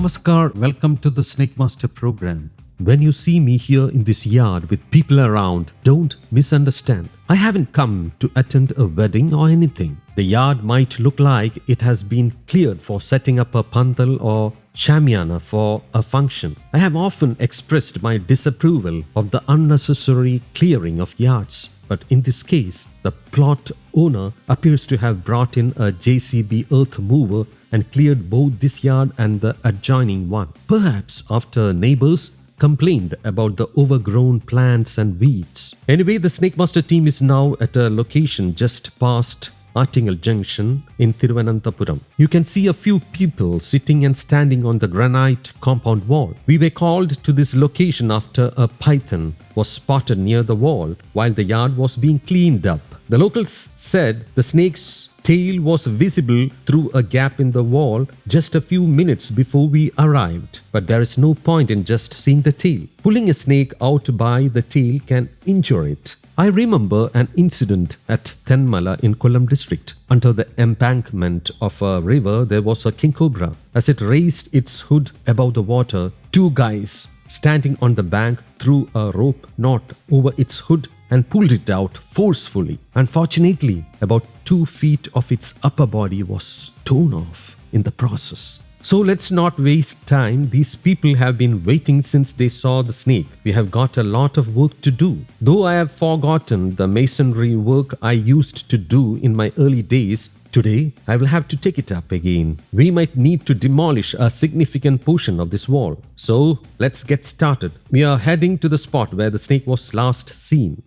Namaskar, welcome to the Snake Master program. When you see me here in this yard with people around, don't misunderstand. I haven't come to attend a wedding or anything. The yard might look like it has been cleared for setting up a pandal or shamiana for a function. I have often expressed my disapproval of the unnecessary clearing of yards. But in this case, the plot owner appears to have brought in a JCB earth mover and cleared both this yard and the adjoining one. Perhaps after neighbors complained about the overgrown plants and weeds. Anyway, the Snake Master team is now at a location just past Attingal Junction in Thiruvananthapuram. You can see a few people sitting and standing on the granite compound wall. We were called to this location after a python was spotted near the wall while the yard was being cleaned up. The locals said the snake's tail was visible through a gap in the wall just a few minutes before we arrived. But there is no point in just seeing the tail. Pulling a snake out by the tail can injure it. I remember an incident at Thenmala in Kollam district. Under the embankment of a river, there was a king cobra. As it raised its hood above the water, two guys standing on the bank threw a rope knot over its hood and pulled it out forcefully. Unfortunately, about 2 feet of its upper body was torn off in the process. So let's not waste time. These people have been waiting since they saw the snake. We have got a lot of work to do. Though I have forgotten the masonry work I used to do in my early days, today I will have to take it up again. We might need to demolish a significant portion of this wall. So let's get started. We are heading to the spot where the snake was last seen.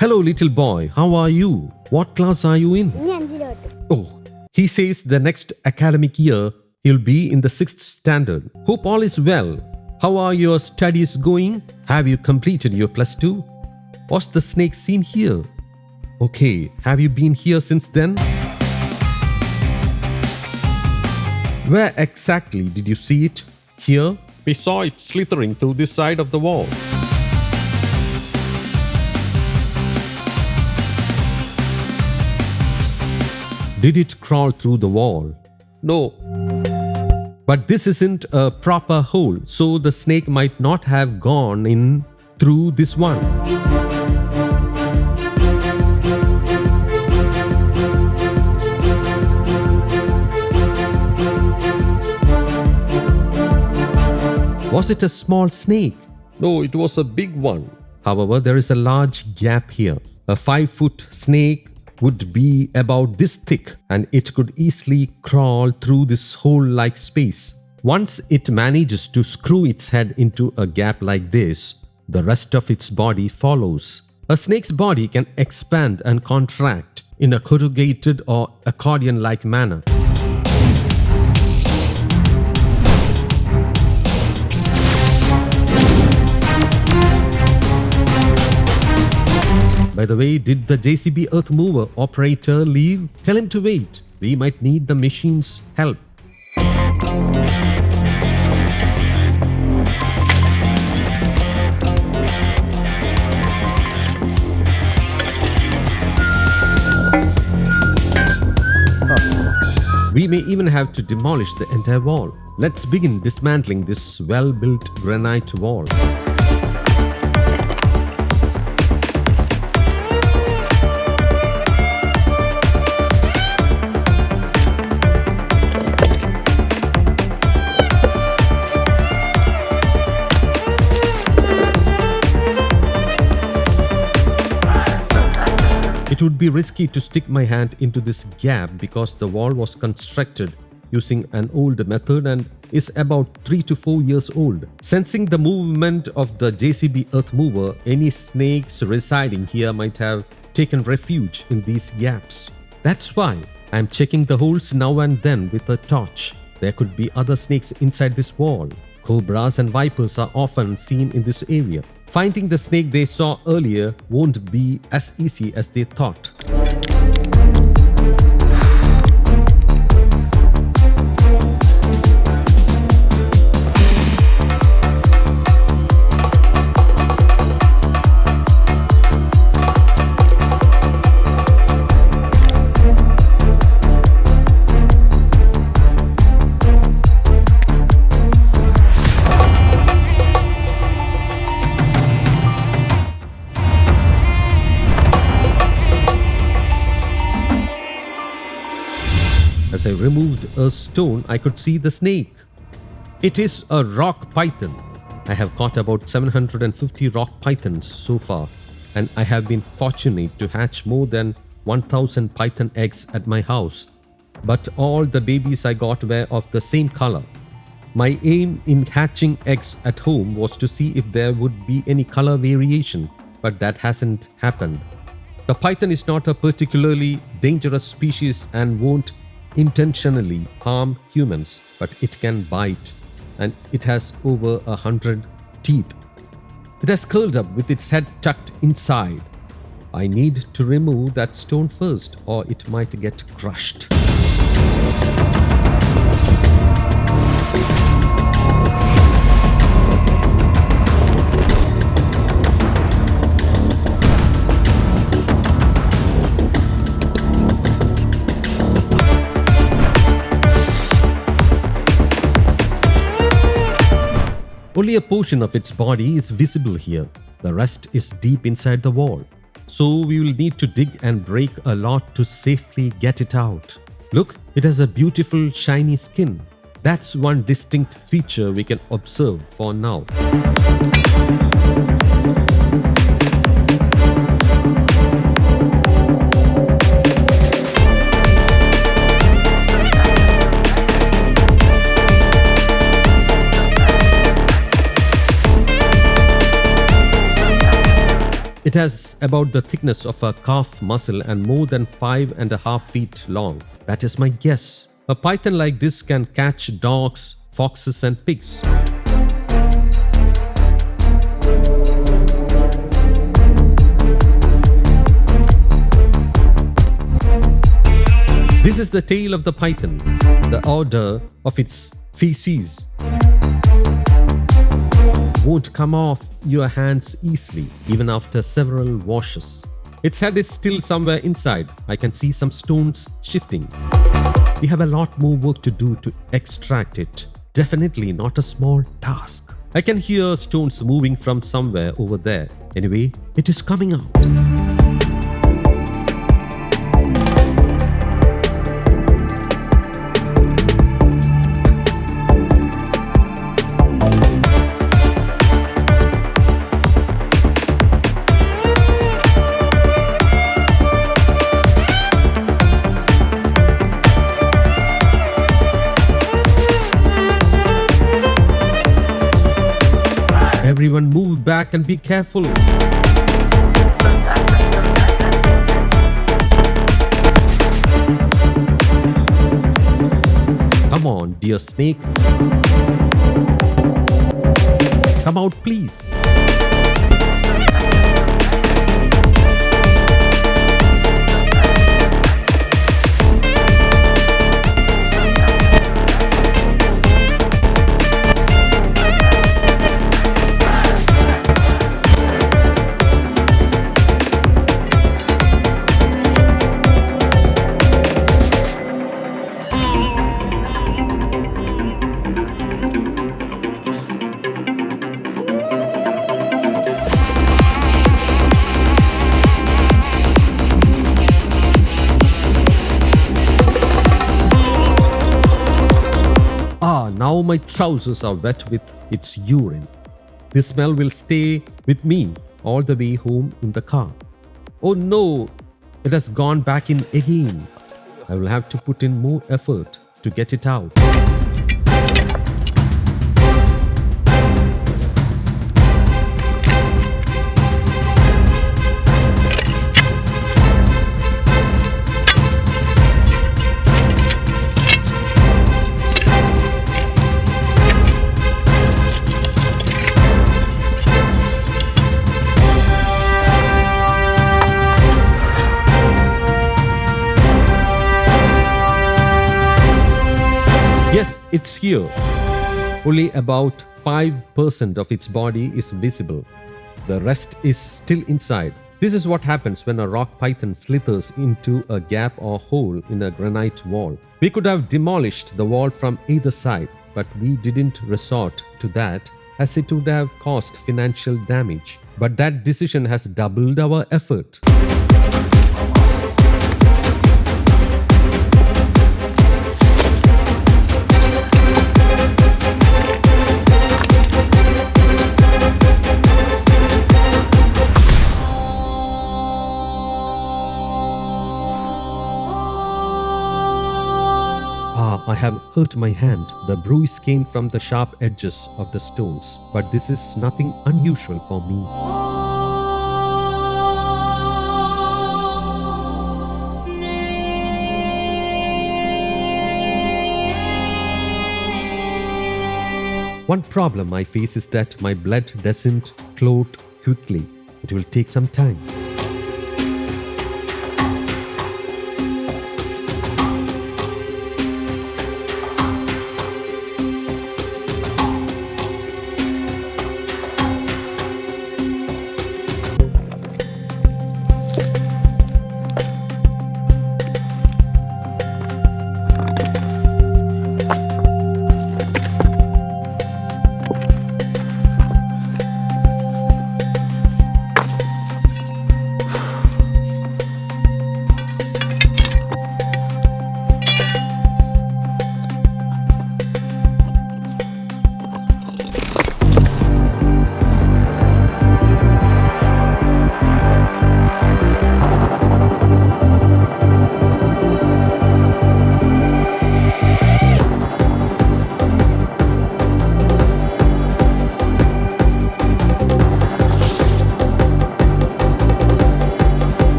Hello little boy, how are you? What class are you in? Oh. He says the next academic year he'll be in the 6th standard. Hope all is well. How are your studies going? Have you completed your +2? Was the snake seen here? Okay, have you been here since then? Where exactly did you see it? Here? We saw it slithering through this side of the wall. Did it crawl through the wall? No. But this isn't a proper hole, so the snake might not have gone in through this one. Was it a small snake? No, it was a big one. However, there is a large gap here. A 5-foot snake would be about this thick and it could easily crawl through this hole-like space. Once it manages to screw its head into a gap like this, the rest of its body follows. A snake's body can expand and contract in a corrugated or accordion-like manner. By the way, did the JCB earth mover operator leave? Tell him to wait. We might need the machine's help. We may even have to demolish the entire wall. Let's begin dismantling this well-built granite wall. It would be risky to stick my hand into this gap because the wall was constructed using an old method and is about 3 to 4 years old. Sensing the movement of the JCB earth mover, any snakes residing here might have taken refuge in these gaps. That's why I am checking the holes now and then with a torch. There could be other snakes inside this wall. Cobras and vipers are often seen in this area. Finding the snake they saw earlier won't be as easy as they thought. As I removed a stone, I could see the snake. It is a rock python. I have caught about 750 rock pythons so far, and I have been fortunate to hatch more than 1000 python eggs at my house. But all the babies I got were of the same color. My aim in hatching eggs at home was to see if there would be any color variation, but that hasn't happened. The python is not a particularly dangerous species and won't intentionally harm humans, but it can bite, and it has over 100 teeth. It has curled up with its head tucked inside. I need to remove that stone first, or it might get crushed. Only a portion of its body is visible here. The rest is deep inside the wall. So we will need to dig and break a lot to safely get it out. Look, it has a beautiful shiny skin. That's one distinct feature we can observe for now. It has about the thickness of a calf muscle and more than 5.5 feet long. That is my guess. A python like this can catch dogs, foxes, and pigs. This is the tail of the python, the odor of its feces won't come off your hands easily, even after several washes. Its head is still somewhere inside. I can see some stones shifting. We have a lot more work to do to extract it. Definitely not a small task. I can hear stones moving from somewhere over there. Anyway, it is coming out. Everyone move back and be careful. Come on, dear snake. Come out, please. Now my trousers are wet with its urine. This smell will stay with me all the way home in the car. Oh no, it has gone back in again. I will have to put in more effort to get it out. Yes, it's here. Only about 5% of its body is visible. The rest is still inside. This is what happens when a rock python slithers into a gap or hole in a granite wall. We could have demolished the wall from either side, but we didn't resort to that as it would have caused financial damage. But that decision has doubled our effort. I have hurt my hand. The bruise came from the sharp edges of the stones, but this is nothing unusual for me. One problem I face is that my blood doesn't clot quickly. It will take some time.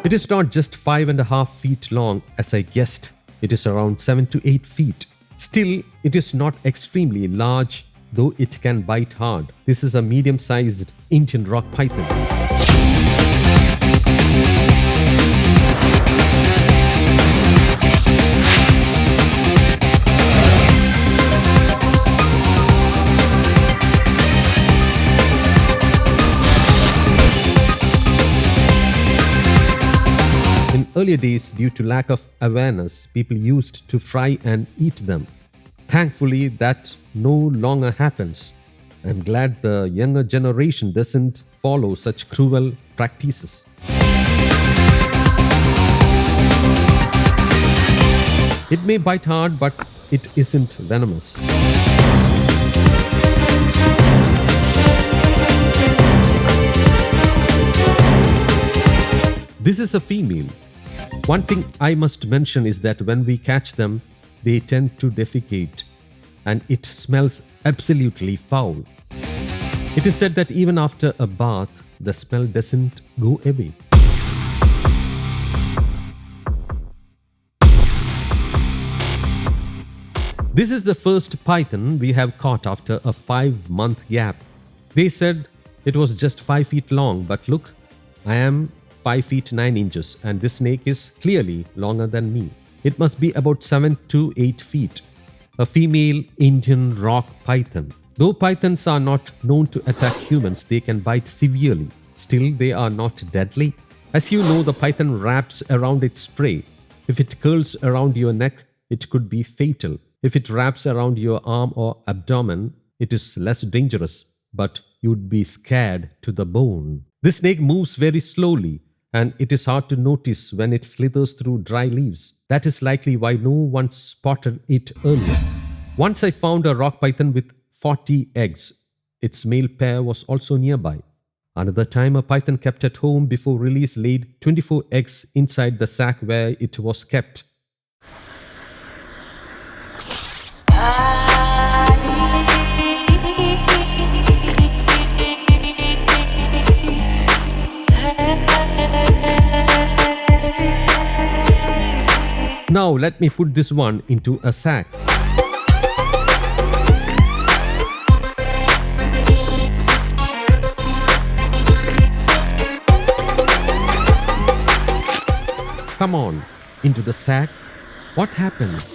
It is not just 5.5 feet long as I guessed. It is around 7 to 8 feet. Still, it is not extremely large, though it can bite hard. This is a medium-sized Indian rock python. In earlier days, due to lack of awareness, people used to fry and eat them. Thankfully, that no longer happens. I'm glad the younger generation doesn't follow such cruel practices. It may bite hard, but it isn't venomous. This is a female. One thing I must mention is that when we catch them, they tend to defecate, and it smells absolutely foul. It is said that even after a bath, the smell doesn't go away. This is the first python we have caught after a 5-month gap. They said it was just 5 feet long, but look, I am 5 feet 9 inches and this snake is clearly longer than me. It must be about 7 to 8 feet. A female Indian rock python. Though pythons are not known to attack humans, they can bite severely. Still, they are not deadly. As you know, the python wraps around its prey. If it curls around your neck, it could be fatal. If it wraps around your arm or abdomen, it is less dangerous, but you'd be scared to the bone. This snake moves very slowly, and it is hard to notice when it slithers through dry leaves. That is likely why no one spotted it earlier. Once I found a rock python with 40 eggs. Its male pair was also nearby. Another time, a python kept at home before release laid 24 eggs inside the sack where it was kept. Now let me put this one into a sack. Come on, into the sack. What happened?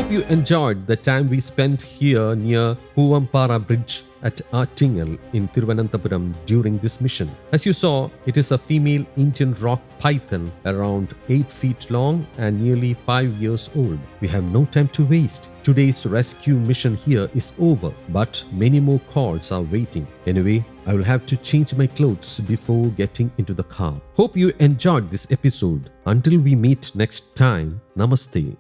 Hope you enjoyed the time we spent here near Puvampara Bridge at Attingal in Thiruvananthapuram during this mission. As you saw, it is a female Indian rock python around 8 feet long and nearly 5 years old. We have no time to waste. Today's rescue mission here is over, but many more calls are waiting. Anyway, I will have to change my clothes before getting into the car. Hope you enjoyed this episode. Until we meet next time, Namaste.